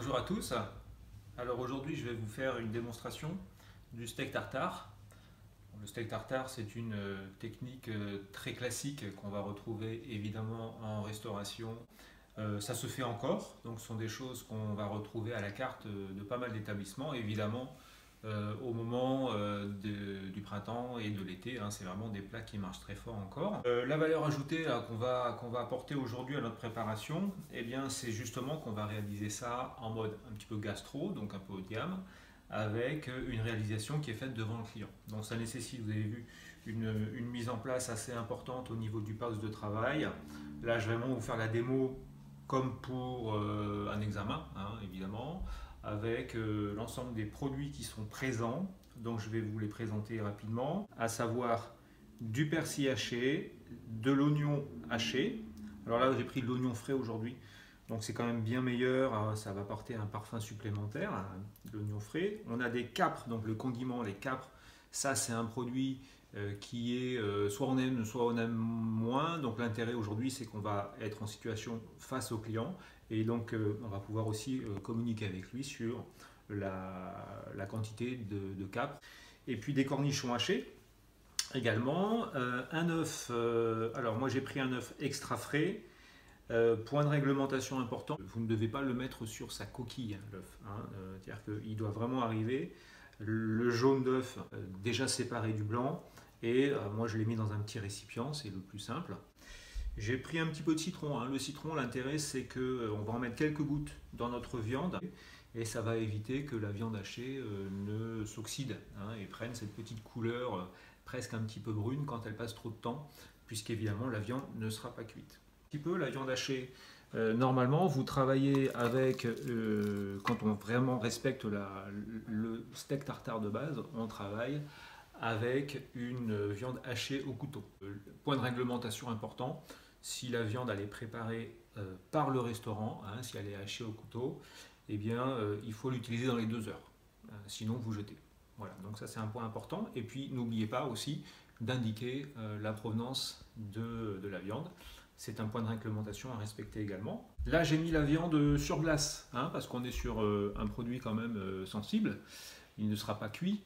Bonjour à tous. Alors aujourd'hui, je vais vous faire une démonstration du steak tartare. Le steak tartare, c'est une technique très classique qu'on va retrouver évidemment en restauration. Ça se fait encore, donc ce sont des choses qu'on va retrouver à la carte de pas mal d'établissements, évidemment au moment du printemps et de l'été, hein. C'est vraiment des plats qui marchent très fort encore. La valeur ajoutée qu'on va apporter aujourd'hui à notre préparation, eh bien, c'est justement qu'on va réaliser ça en mode un petit peu gastro, donc un peu haut de gamme, avec une réalisation qui est faite devant le client. Donc ça nécessite, vous avez vu, une mise en place assez importante au niveau du poste de travail. Là, je vais vraiment vous faire la démo comme pour un examen, hein, évidemment, avec l'ensemble des produits qui sont présents. Donc je vais vous les présenter rapidement, à savoir du persil haché, de l'oignon haché. Alors là, j'ai pris de l'oignon frais aujourd'hui, donc c'est quand même bien meilleur, hein, ça va apporter un parfum supplémentaire, hein, de l'oignon frais. On a des capres, donc le condiment, les capres, ça c'est un produit qui est soit on aime moins. Donc l'intérêt aujourd'hui, c'est qu'on va être en situation face au client et donc on va pouvoir aussi communiquer avec lui sur la quantité de capres. Et puis des cornichons hachés également. Un œuf, alors moi j'ai pris un œuf extra frais. Point de réglementation important, vous ne devez pas le mettre sur sa coquille, hein, l'œuf. Hein, c'est-à-dire qu'il doit vraiment arriver le jaune d'œuf déjà séparé du blanc. Et moi je l'ai mis dans un petit récipient, c'est le plus simple. J'ai pris un petit peu de citron, hein. Le citron, l'intérêt c'est qu'on va en mettre quelques gouttes dans notre viande et ça va éviter que la viande hachée ne s'oxyde, hein, et prenne cette petite couleur presque un petit peu brune quand elle passe trop de temps, puisqu'évidemment la viande ne sera pas cuite. Un petit peu la viande hachée, normalement vous travaillez avec, quand on vraiment respecte le steak tartare de base, on travaille avec une viande hachée au couteau. Point de réglementation important, si la viande elle est préparée par le restaurant, hein, si elle est hachée au couteau, eh bien il faut l'utiliser dans les 2 heures, sinon vous jetez. Voilà, donc ça c'est un point important. Et puis n'oubliez pas aussi d'indiquer la provenance de la viande. C'est un point de réglementation à respecter également. Là j'ai mis la viande sur glace, hein, parce qu'on est sur un produit quand même sensible. Il ne sera pas cuit.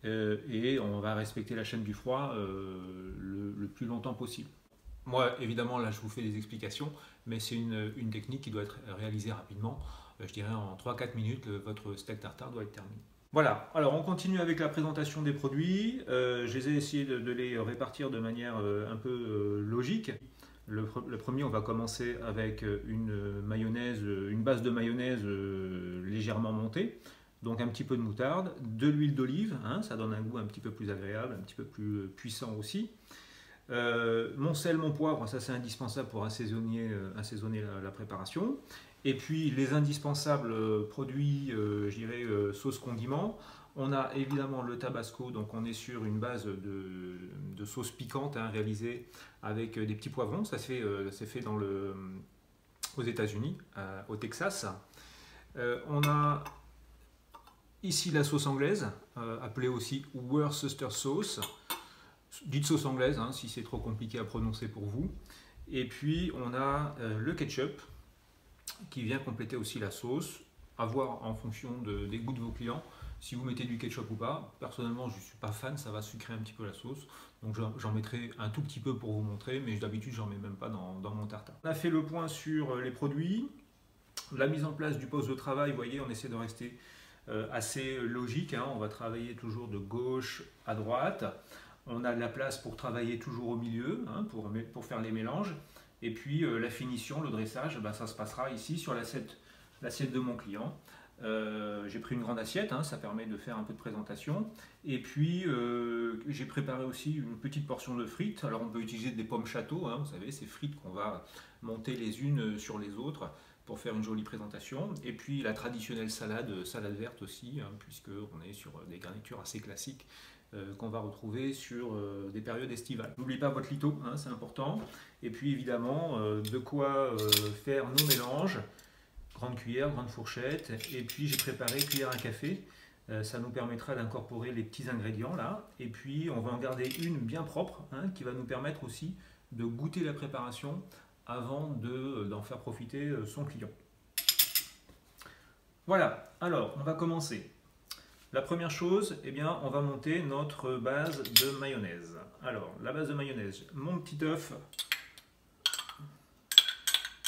Et on va respecter la chaîne du froid le plus longtemps possible. Moi, évidemment, là, je vous fais des explications, mais c'est une technique qui doit être réalisée rapidement. Je dirais en 3-4 minutes, votre steak tartare doit être terminé. Voilà, alors on continue avec la présentation des produits. Je les ai essayé de les répartir de manière un peu logique. Le premier, on va commencer avec une mayonnaise, une base de mayonnaise légèrement montée. Donc un petit peu de moutarde, de l'huile d'olive, hein, ça donne un goût un petit peu plus agréable, un petit peu plus puissant aussi. Mon sel, mon poivre, ça c'est indispensable pour assaisonner la préparation. Et puis les indispensables produits, je dirais sauce condiment. On a évidemment le tabasco, donc on est sur une base de sauce piquante, hein, réalisée avec des petits poivrons. Ça se fait aux États-Unis, au Texas. On a ici la sauce anglaise, appelée aussi Worcester sauce. Dites sauce anglaise, hein, si c'est trop compliqué à prononcer pour vous. Et puis on a le ketchup qui vient compléter aussi la sauce, à voir en fonction des goûts de vos clients, si vous mettez du ketchup ou pas. Personnellement, je ne suis pas fan, ça va sucrer un petit peu la sauce. Donc j'en mettrai un tout petit peu pour vous montrer, mais d'habitude j'en mets même pas dans mon tartare. On a fait le point sur les produits, la mise en place du poste de travail. Vous voyez, on essaie de rester assez logique, hein. On va travailler toujours de gauche à droite. On a de la place pour travailler toujours au milieu, hein, pour faire les mélanges. Et puis la finition, le dressage, ben, ça se passera ici sur l'assiette de mon client. J'ai pris une grande assiette, hein, ça permet de faire un peu de présentation. Et puis j'ai préparé aussi une petite portion de frites. Alors on peut utiliser des pommes château, hein, vous savez, ces frites qu'on va monter les unes sur les autres pour faire une jolie présentation. Et puis la traditionnelle salade verte aussi, hein, puisqu'on est sur des garnitures assez classiques qu'on va retrouver sur des périodes estivales. N'oubliez pas votre lito, hein, c'est important. Et puis évidemment, de quoi faire nos mélanges. Grande cuillère, grande fourchette. Et puis j'ai préparé cuillère à café. Ça nous permettra d'incorporer les petits ingrédients là. Et puis on va en garder une bien propre, hein, qui va nous permettre aussi de goûter la préparation avant d'en faire profiter son client. Voilà, alors on va commencer. La première chose, eh bien, on va monter notre base de mayonnaise. Alors, la base de mayonnaise, mon petit œuf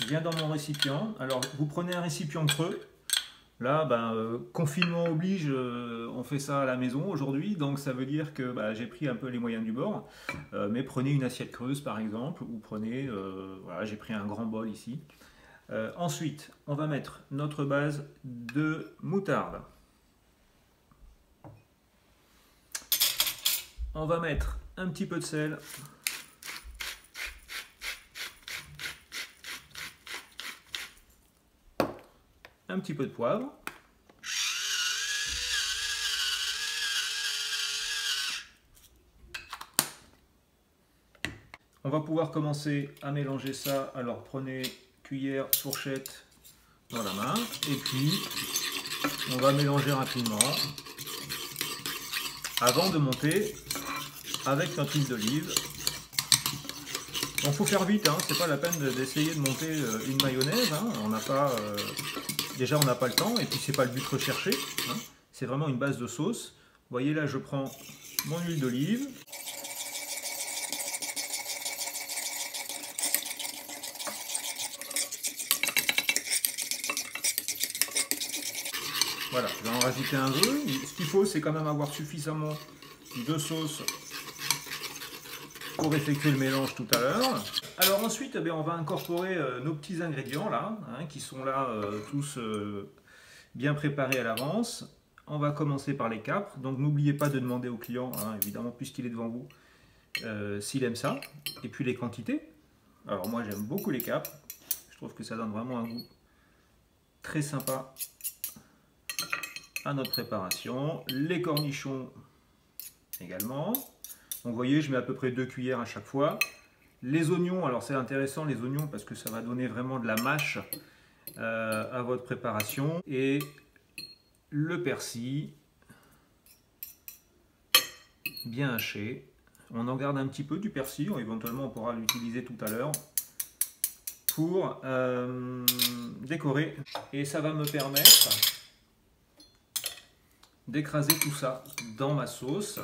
vient dans mon récipient. Alors, vous prenez un récipient creux. Là, confinement oblige, on fait ça à la maison aujourd'hui, donc ça veut dire que j'ai pris un peu les moyens du bord. Mais prenez une assiette creuse par exemple, ou prenez, voilà, j'ai pris un grand bol ici. Ensuite, on va mettre notre base de moutarde. On va mettre un petit peu de sel. Un petit peu de poivre. On va pouvoir commencer à mélanger ça. Alors prenez cuillère, fourchette dans la main. Et puis on va mélanger rapidement avant de monter avec notre huile d'olive. Donc il faut faire vite, hein. C'est pas la peine d'essayer de monter une mayonnaise. Hein. On n'a pas, déjà on n'a pas le temps et puis c'est pas le but recherché. Hein. C'est vraiment une base de sauce. Vous voyez là, je prends mon huile d'olive. Voilà, je vais en rajouter un peu. Ce qu'il faut, c'est quand même avoir suffisamment de sauce pour effectuer le mélange tout à l'heure. Alors ensuite, eh bien, on va incorporer nos petits ingrédients là, hein, qui sont là tous bien préparés à l'avance. On va commencer par les capres. Donc n'oubliez pas de demander au client, hein, évidemment, puisqu'il est devant vous, s'il aime ça. Et puis les quantités. Alors moi j'aime beaucoup les capres. Je trouve que ça donne vraiment un goût très sympa à notre préparation. Les cornichons également. Donc vous voyez, je mets à peu près 2 cuillères à chaque fois. Les oignons, alors c'est intéressant les oignons parce que ça va donner vraiment de la mâche à votre préparation. Et le persil, bien haché. On en garde un petit peu du persil, éventuellement on pourra l'utiliser tout à l'heure pour décorer. Et ça va me permettre d'écraser tout ça dans ma sauce.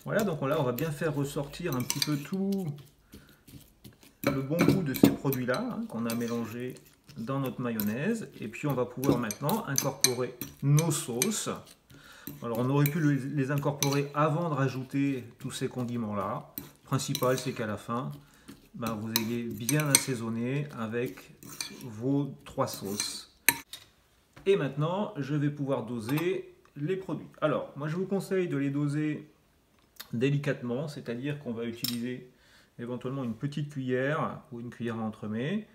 Voilà, donc là on va bien faire ressortir un petit peu tout le bon goût de ces produits-là, hein, qu'on a mélangé dans notre mayonnaise. Et puis on va pouvoir maintenant incorporer nos sauces. Alors on aurait pu les incorporer avant de rajouter tous ces condiments-là. Le principal, c'est qu'à la fin, vous ayez bien assaisonné avec vos 3 sauces. Et maintenant, je vais pouvoir doser les produits. Alors, moi je vous conseille de les doser délicatement, c'est-à-dire qu'on va utiliser éventuellement une petite cuillère ou une cuillère à entremets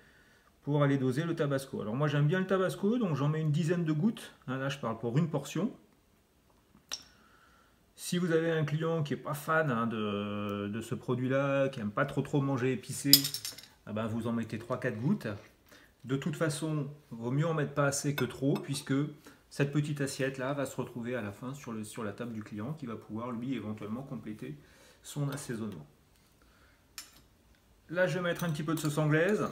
pour aller doser le tabasco. Alors moi j'aime bien le tabasco, donc j'en mets une dizaine de gouttes. Hein, là je parle pour une portion. Si vous avez un client qui n'est pas fan, hein, de ce produit-là, qui n'aime pas trop manger épicé, vous en mettez 3-4 gouttes. De toute façon, il vaut mieux en mettre pas assez que trop, puisque cette petite assiette-là va se retrouver à la fin sur la table du client, qui va pouvoir lui éventuellement compléter son assaisonnement. Là, je vais mettre un petit peu de sauce anglaise.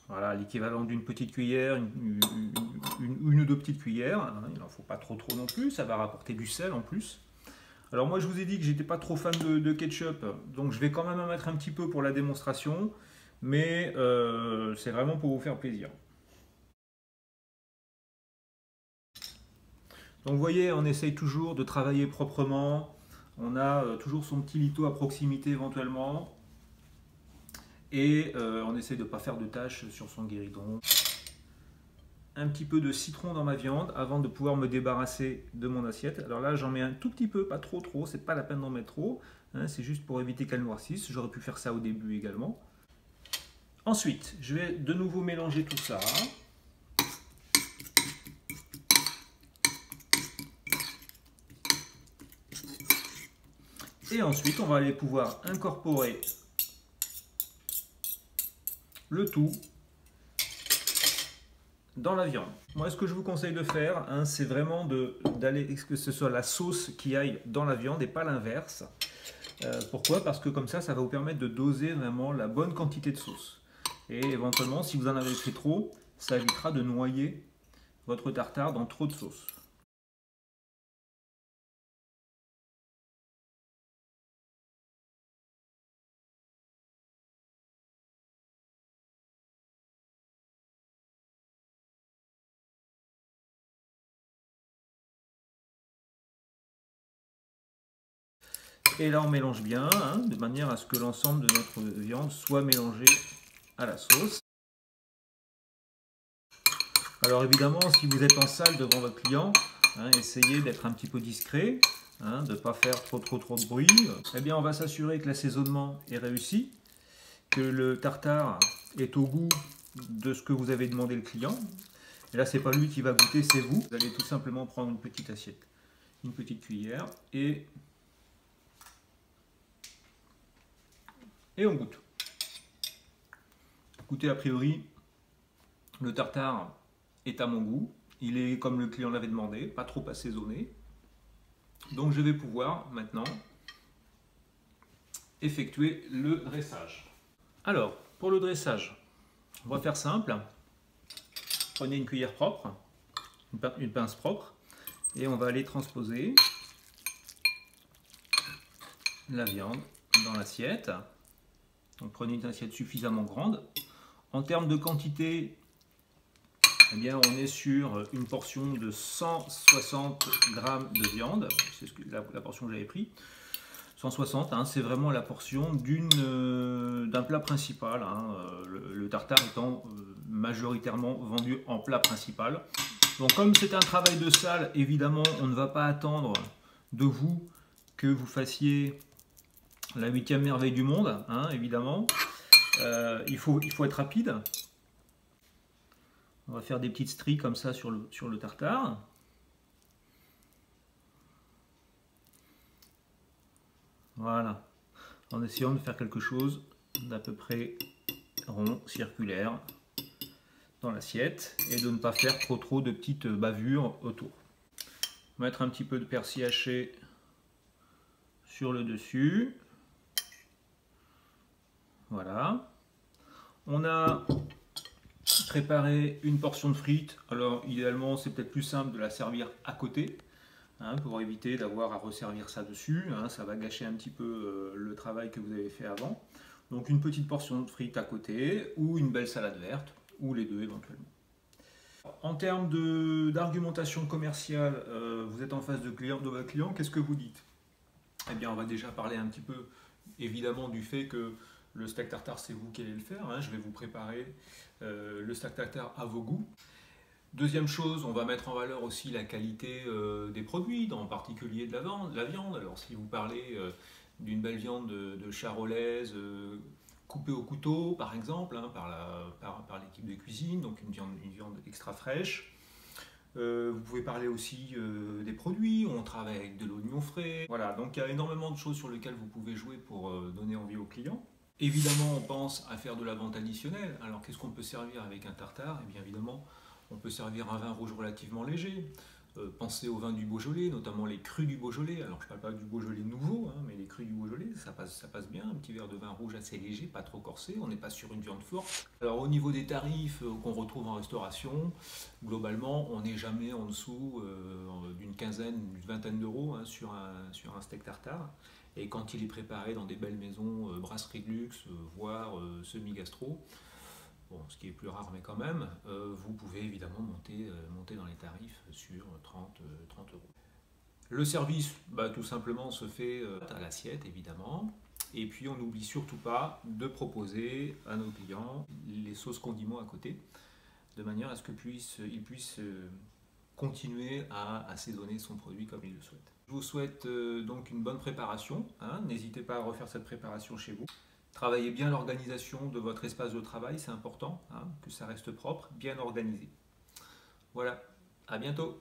Voilà, l'équivalent d'une petite cuillère, une ou deux petites cuillères. Hein, il n'en faut pas trop non plus, ça va rapporter du sel en plus. Alors moi, je vous ai dit que j'étais pas trop fan de ketchup, donc je vais quand même en mettre un petit peu pour la démonstration, mais c'est vraiment pour vous faire plaisir. Donc vous voyez, on essaye toujours de travailler proprement. On a toujours son petit lito à proximité éventuellement. Et on essaie de ne pas faire de taches sur son guéridon. Un petit peu de citron dans ma viande avant de pouvoir me débarrasser de mon assiette. Alors là, j'en mets un tout petit peu, pas trop, c'est pas la peine d'en mettre trop. Hein, c'est juste pour éviter qu'elle noircisse. J'aurais pu faire ça au début également. Ensuite, je vais de nouveau mélanger tout ça. Et ensuite, on va aller pouvoir incorporer le tout dans la viande. Moi, ce que je vous conseille de faire, c'est vraiment d'aller que ce soit la sauce qui aille dans la viande et pas l'inverse. Pourquoi? Parce que comme ça va vous permettre de doser vraiment la bonne quantité de sauce. Et éventuellement, si vous en avez fait trop, ça évitera de noyer votre tartare dans trop de sauce. Et là on mélange bien, hein, de manière à ce que l'ensemble de notre viande soit mélangé à la sauce. Alors évidemment, si vous êtes en salle devant votre client, hein, essayez d'être un petit peu discret, hein, de ne pas faire trop de bruit. Eh bien on va s'assurer que l'assaisonnement est réussi, que le tartare est au goût de ce que vous avez demandé le client. Et là c'est pas lui qui va goûter, c'est vous. Vous allez tout simplement prendre une petite assiette, une petite cuillère et on goûte. Écoutez, a priori, le tartare est à mon goût. Il est comme le client l'avait demandé, pas trop assaisonné. Donc je vais pouvoir maintenant effectuer le dressage. Alors, pour le dressage, on va faire simple. Prenez une cuillère propre, une pince propre, et on va aller transposer la viande dans l'assiette. Donc prenez une assiette suffisamment grande. En termes de quantité, eh bien, on est sur une portion de 160 g de viande. C'est la portion que j'avais pris. 160, hein, c'est vraiment la portion d'un plat principal. Hein, le tartare étant majoritairement vendu en plat principal. Donc comme c'est un travail de salle, évidemment, on ne va pas attendre de vous que vous fassiez la 8e merveille du monde, hein, évidemment. Il faut être rapide. On va faire des petites stries comme ça sur le tartare. Voilà. En essayant de faire quelque chose d'à peu près rond, circulaire dans l'assiette et de ne pas faire trop de petites bavures autour. Mettre un petit peu de persil haché sur le dessus. Voilà. On a préparé une portion de frites. Alors idéalement c'est peut-être plus simple de la servir à côté, hein, pour éviter d'avoir à resservir ça dessus, hein, ça va gâcher un petit peu le travail que vous avez fait avant. Donc une petite portion de frites à côté ou une belle salade verte ou les deux éventuellement. En termes d'argumentation commerciale, vous êtes en face de votre client, qu'est-ce que vous dites? Eh bien on va déjà parler un petit peu évidemment du fait que le steak tartare, c'est vous qui allez le faire, hein. Je vais vous préparer le steak tartare à vos goûts. Deuxième chose, on va mettre en valeur aussi la qualité des produits, en particulier de la viande. Alors si vous parlez d'une belle viande de charolaise coupée au couteau, par exemple, hein, par l'équipe de cuisine, donc une viande extra fraîche. Vous pouvez parler aussi des produits, on travaille avec de l'oignon frais. Voilà, donc il y a énormément de choses sur lesquelles vous pouvez jouer pour donner envie aux clients. Évidemment, on pense à faire de la vente additionnelle. Alors, qu'est-ce qu'on peut servir avec un tartare? Eh bien, évidemment, on peut servir un vin rouge relativement léger. Pensez au vin du Beaujolais, notamment les crus du Beaujolais. Alors, je ne parle pas du Beaujolais nouveau, hein, mais les crus du Beaujolais, ça passe bien. Un petit verre de vin rouge assez léger, pas trop corsé. On n'est pas sur une viande forte. Alors, au niveau des tarifs qu'on retrouve en restauration, globalement, on n'est jamais en dessous d'une vingtaine d'euros, hein, sur un steak tartare. Et quand il est préparé dans des belles maisons, brasserie de luxe, voire semi-gastro, bon, ce qui est plus rare mais quand même, vous pouvez évidemment monter dans les tarifs sur 30 euros. Le service, tout simplement, se fait à l'assiette évidemment. Et puis on n'oublie surtout pas de proposer à nos clients les sauces condiments à côté, de manière à ce qu'ils puissent continuer à assaisonner son produit comme il le souhaite. Je vous souhaite donc une bonne préparation, hein. N'hésitez pas à refaire cette préparation chez vous. Travaillez bien l'organisation de votre espace de travail, c'est important, hein, que ça reste propre, bien organisé. Voilà, à bientôt.